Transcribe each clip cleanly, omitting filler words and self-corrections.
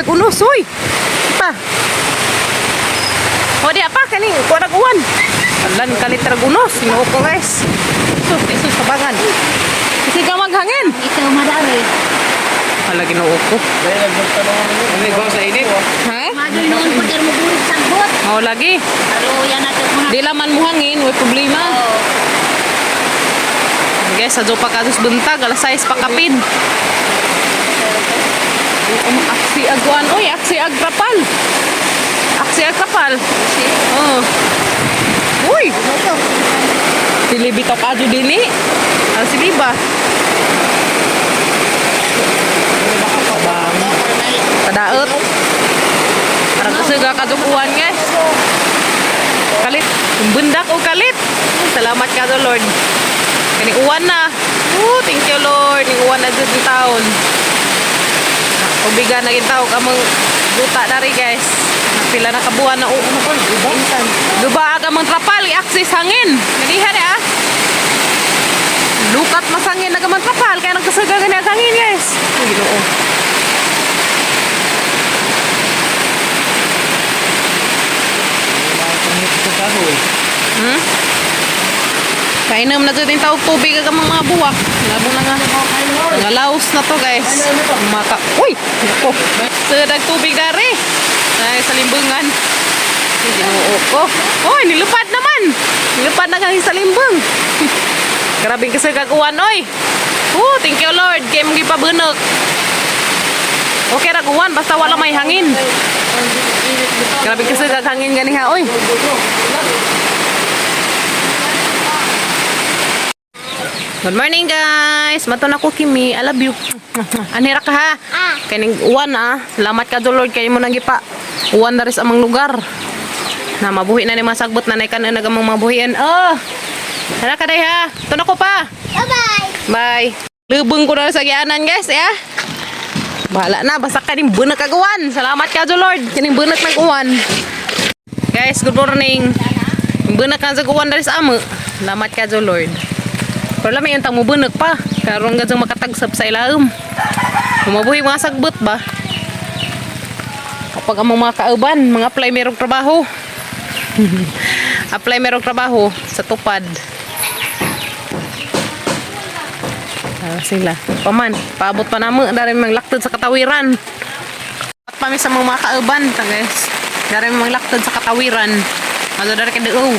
unos, uy. Pa. O di apa kaning kuha uwan. Alan kalit unos, sinuo ko guys. Sus kabangan. Kasi ka maghangin. Ito madami. Hala ginoo ko. Ini kau sa init. Ha? Madoy noon po mo burit sagbot. Oh lagi. Pero yan natin mga. Di laman mo hangin, may problema. Guys, sa pa kados buntag, alas 6 pa kapin. Aksi agwan, oy, aksi agrapal. Aksi agrapal. Oh. Uy. Silibitaw ka dyan dili. Siliba. Padaot. Parang kasaga kadukuhan guys. Kalit. Bundak o kalit. Salamat ka do Lord. Kani uwan na. Thank you Lord. Ni uwan na dyan yung taon. Ubigan na gintaw kamang buta na rin guys. Pila na kabuhan na uwan ko. Duba ka mang trapal. I-access hangin. Nadihan eh ah. Lukat masangin na kamang trapal. Kaya nagkasaga ganyan hangin guys. Ginoo. Kainom na dito yung tawag tubig ang mga buwak. Labo na nga. Nga laos na to guys. Maka. Uy! Ako. Sadag tubig dari. Ay, sa limbungan. Ginoo ko. Uy! Nilupad naman. Nilupad na nga sa limbung. Grabing kasi kaguan oy. Thank you Lord. Kaya mong ipabunog. Okay raguan. Basta wala may hangin. Grabing kasi kaghangin gani ha oy. Good morning guys. Maton ako Kimi. I love you. Anira ka ha. Kaning uwan Salamat ka do Lord kay mo nang gipa. Uwan na rin sa amang lugar. Na mabuhi na ni masagbot na kan nagamang mabuhian. Tara ka day ha. Tun ako pa. Bye-bye. Bye. Lubong ko na sa gianan guys ya. Bahala na basta kaning bunak kagawan. Salamat ka do Lord kaning bunak nag uwan. Guys, good morning. Bunak na sa uwan dari sa amo. Salamat ka do Lord. Pero lamay yung tamo bunak pa. Karoon nga dyan makatagsap sa ilalim. Mabuhi mga sagbot ba? Kapag ang mga kauban, mga apply merong trabaho. Apply merong trabaho sa tupad. Sila. Paman, paabot pa naman. Dari mga laktod sa katawiran. At pa sa mga kauban. Guys. Dari mga laktod sa katawiran. Ano dari ka doon.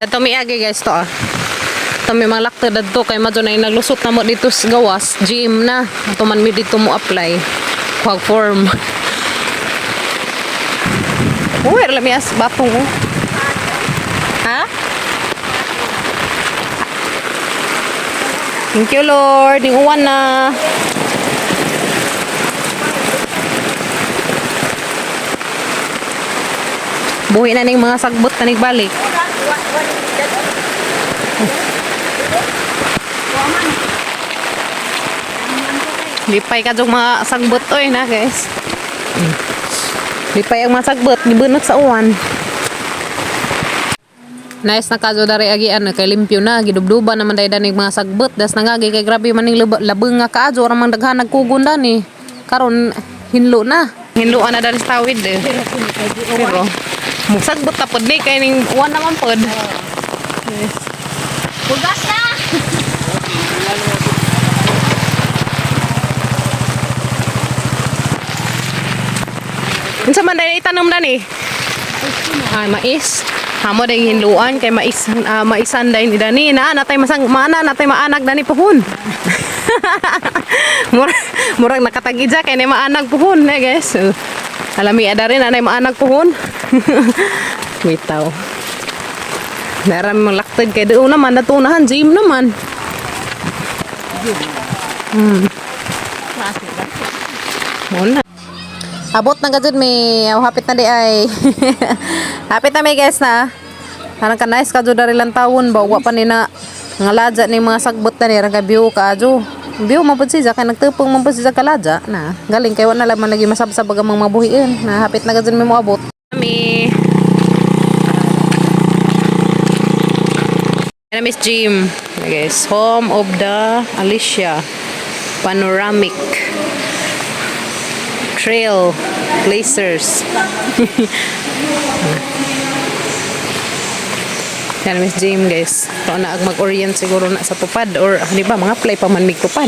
Ito may agi guys to Kami mga lakta dadto kay madyo na naglusot na mo dito sa gawas gym na ato man mi dito mo apply kuhag form. Lamias batong ha. Thank you Lord. Yung uwan na buhi na ning mga sagbot na nagbalik. Lipay ka dong mga sagbot oy na guys. Lipay ang mga sagbot gibunog sa uwan. Nice na kaso dari agi kay limpyo na gidubduba naman day danig mga sagbot das nangagi kay grabe maning labeng nga kaadyo ramang daghan nagkugon dani. Karon hinlo na. Hinloan na dari sa tawid Pero mo sagbot ta pod ni kay ning uwan naman pod. Yes. Bugas na. Unsa man day itanom na ni? Ay mais. Hamo day hinluan kay maisan day ni dani na natay mana natay maanag dani puhon. Murag nakatagidja kay ni maanag puhon guys. Alami ada rin anay maanag puhon. Witaw. Daram malaktad kay doon naman natunahan gym naman. Muna. Abot na gajud may hapit na di ay. Hapit na may guys na. Hanang ka nice ka jud dari lang tawon ba wa pa ni na ngalaja ni mga sagbot na ni ra view ka ajo. View man pud siya kay nagtupong man pud siya kalaja na. Galing kay wa na laman lagi masabsab ang mga mabuhiin. Na hapit na gajud may mo abot. Kami Miss Gym, guys, home of the Alicia panoramic. trail blazers. Yan, Miss Jim, guys. Kung na mag-orient siguro na sa tupad or di ba mga play pa man mig tupad.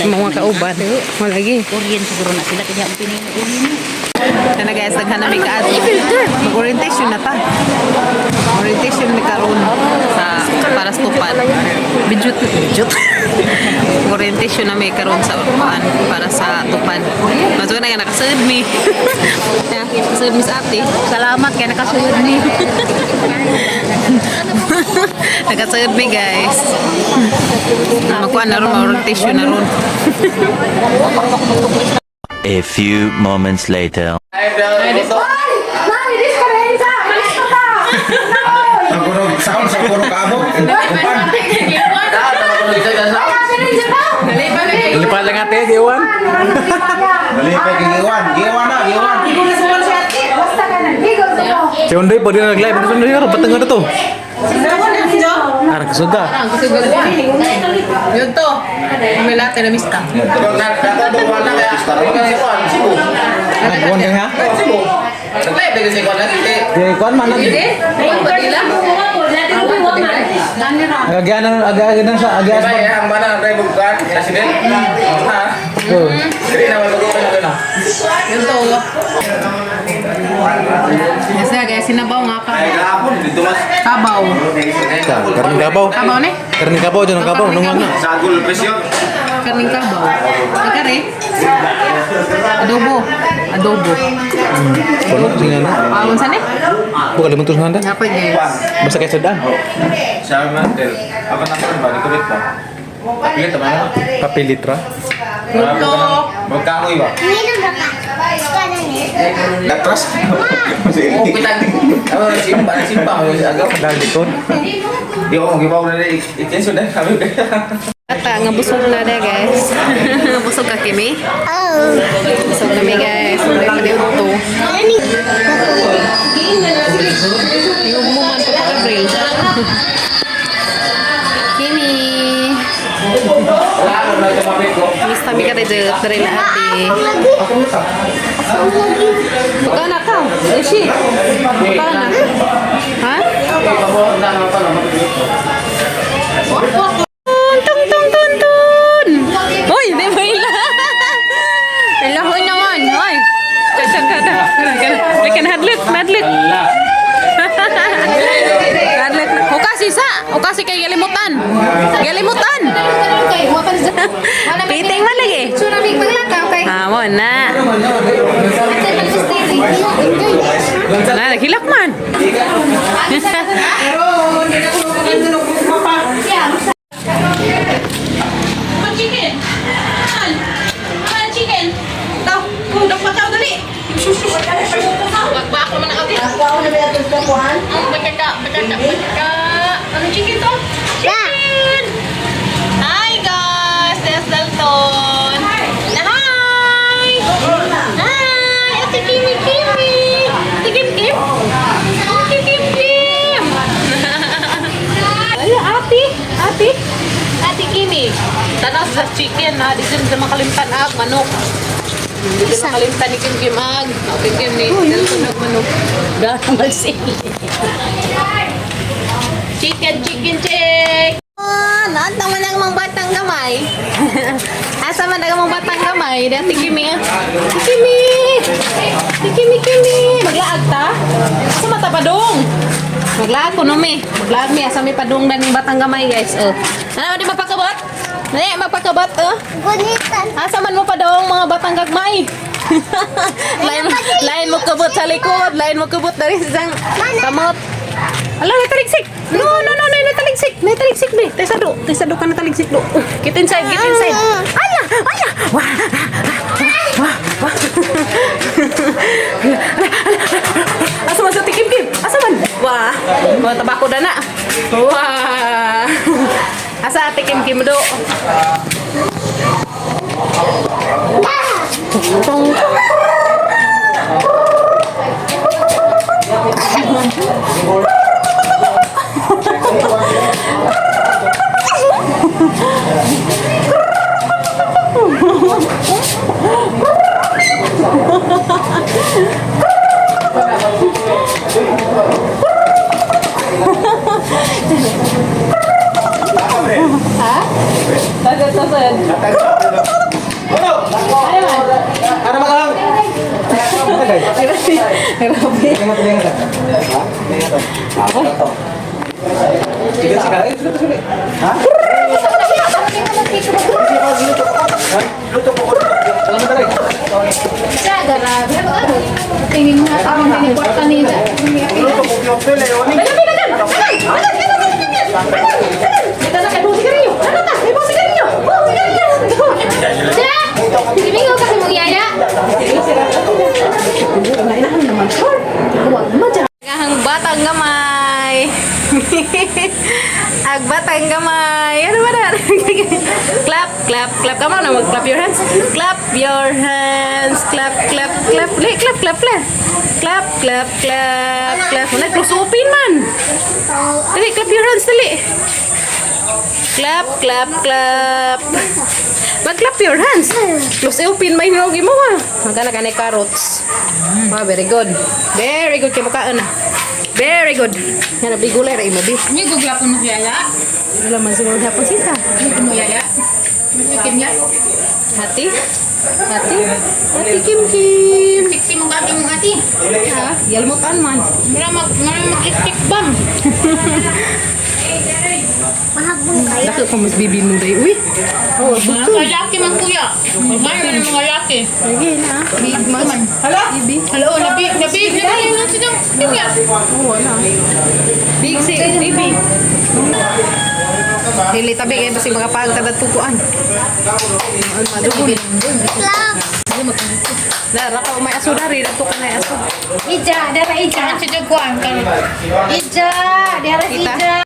Mga kauban. Wala lagi. Korean siguro na sila kaya ang pinili. Kana guys, daghan na may kaadto. Mag-orientation na ta. Orientation mi karon sa para sa tupad. Bijut. Orientation na may karon sa upan para sa tupad. Maso na nga nakasud mi. Nakasud mi sa ate. Salamat kaya nakasunod ni. Nakasud mi guys. Magkuha na ron, orientation na ron. A few moments later. Sa kurong kaabot. Lipat lang ate, Iwan. Malipay kay Giwan. Giwan na, Giwan. Si Undoy po din nag-live. Ano Undoy? Ba't nga na to? Arang kasuga. Yun to. May latte na mista. Nagkaduwa na kaya. Nagkuhan ka nga? Di kuhan man lagi. Agagyan na sa agyan sa. Ang mana ang drive bukan presiden. Oh. Jadi nama bagus na. Yun to. Yes na guys, sinabaw nga pa. Ay gahapon dito mas. Kabaw. Karning kabaw. Kabaw ni? Karning kabaw dyan ang kabaw. Nungan na. Sagol presyo. Karning kabaw. Kare. Adobo. Adobo. Puno, singa na. Pawon sa ni? Bukan limuntos nga na. Dapat guys. Basta kayo sadaan. Sabi man del. Apa naman ba dito ba? Pilit ba na? Kapilitra. Ito. Magkahoy ba? Latras. Oh, pitan. Ano simpa mo agam. Dahil likod. Di ako gibaw na ikinso na kami. Ata, nga busog na na guys. Busog ka kimi? Busog kami guys. May paliuto. Yung muman pa Gabriel. Kimi. Miss kami ka rin dari na ate. Buka na ka. Eshi. Buka na. Ha? Tun. Hoy, di ba ila? Ilahoy naman. Hoy. Kada. Lekan hadlet. Hadlet. Ukasi sa. Ukasi kay galimutan. Galimutan. Piting man lagi. Mo na. Na, naghilak man. Chicken. Tao, kudak pa tao dali. Wagba ako man ang ati. Bekaka. Ano chicken to? Chicken! Hi guys! There's Dalton! Na hi! Hi! Ate Kimi! Ate Kim! Ay, Ate Kimi! Tanas sa chicken ha. Di sa makalimtan ag manok. Di sa makalimtan ni Kim ag. Okay, Kim ni. Dalton ag manok. Damal sili. Chicken. Naat naman ang mga batang gamay. Asa man ang mga batang gamay. Dati Kimi. Kimi. Maglaag ta? Sa mata padong. Maglaag ko no mi. Maglaag mi. Asa mi padong na ng batang gamay guys. Oh. Ano di mapakabot? Nani mapakabot oh. Asa man mo padong mga batang gagmay. lain mo kabot sa likod. Lain mo kabot dari sa kamot. Ala, nataligsik. No, nataligsik be. Tesado ka nataligsik do. Get inside. Ala. Wah. Asa man sa tikim. Asa man? Wah. Tabako na. Wah. Asa tikim do. Ha? Dagat na sir. Ano makahang? Grabe. Sige, sige. Ha? Tingin mo nga kami piniport kanina. Kita na kay Boss Sigarilyo. Ano ta? May Boss Sigarilyo. Siya! Simingo kasi mong yaya. Ang batang gamay. Ang batang gamay. Ano ba na? Clap, clap, clap. Come on, mag-clap your hands. Clap your hands. Clap, clap, clap. Li, clap, clap, clap. Clap, clap, clap, clap. Wala, close open man. Dali, clap your hands, dali. Clap, clap, clap. Mag-clap your hands. Close open may hinugi mo ha. Magkana ka na carrots. Ah, very good. Very good kay mukhaan na. Very good. Yan na bigulay ra imo bi. May gugla po na si yaya. Wala man siguro hapon sita. May mo yaya. May chicken niya. Hati. Hati. Hati Kim Kim. Tiksi mo kami mong ati. Ha? Yalmutan man. Mura mag-tik-tik bang. Dako pa mas bibi mo day. Uy. Oh, Mga kalaki man kuya. Mga mga laki. lagi na. Big man. Hala? Bibi. Hello, nabi lang sila. Kuya. Oh, wala. Big si bibi. Dili tabi kay basi mga pagtagad tukuan. Ano madugol. Dara ka umay aso dari dito ka na aso. Ija, dara Ija. Si Jaguan. Ija, dara si Kita. Ija.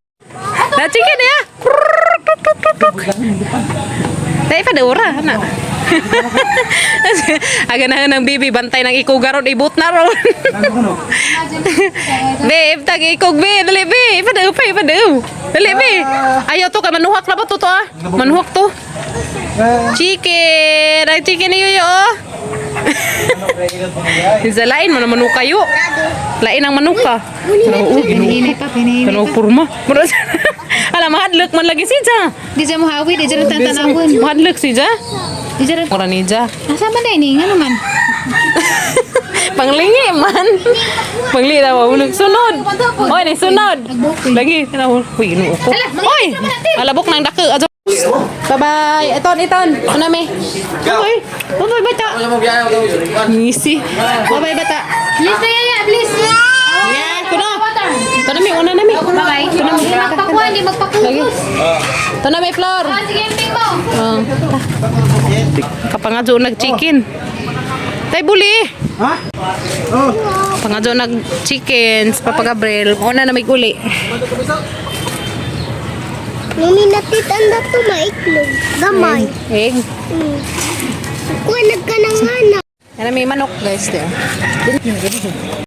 Na chicken ya. Tay pa dura na. Aga na ng bibi bantay ng ikugaron ibut na ron. Be, tag ikog be, dali be. Ipadaw. Dali be. Ayaw to ka manuhak na ba to ah? Manuhak to. Chicken, ang chicken niyo yo. Sa lain man manuk kayo. Lain ang manuka. Pinahinay pa, pinahinay Kano purma. Alam mahadlok man lagi si Ja. Di siya muhawi, di siya tantanawin. Mahadlok si Ja. Di siya Ora ni Ja. asa man na ini? Nga naman. Panglingi man. Pangli na mahulog. Sunod. Oy, ni sunod. Lagi. Uy, inuo ko. Oy! Alabok ng dako. Ajo. Bye-bye. Iton. Ano me? Oy. Bye-bye, bata. Ngisi. Bye-bye, bata. Please na yaya, please. Yeah, kuno. Ito na may una na may. Bye-bye. Hindi magpakuha, hindi magpakukus. Ito na may floor. Sige, pipo. Kapangadyo nag-chicken. Tay buli. Ha? Oh. Pangadyo nag-chicken sa Papa Gabriel. Una na may guli. Nini natitan na to maiklog. Gamay. Egg. Kuha nagkanang anak. Yan na may manok guys there.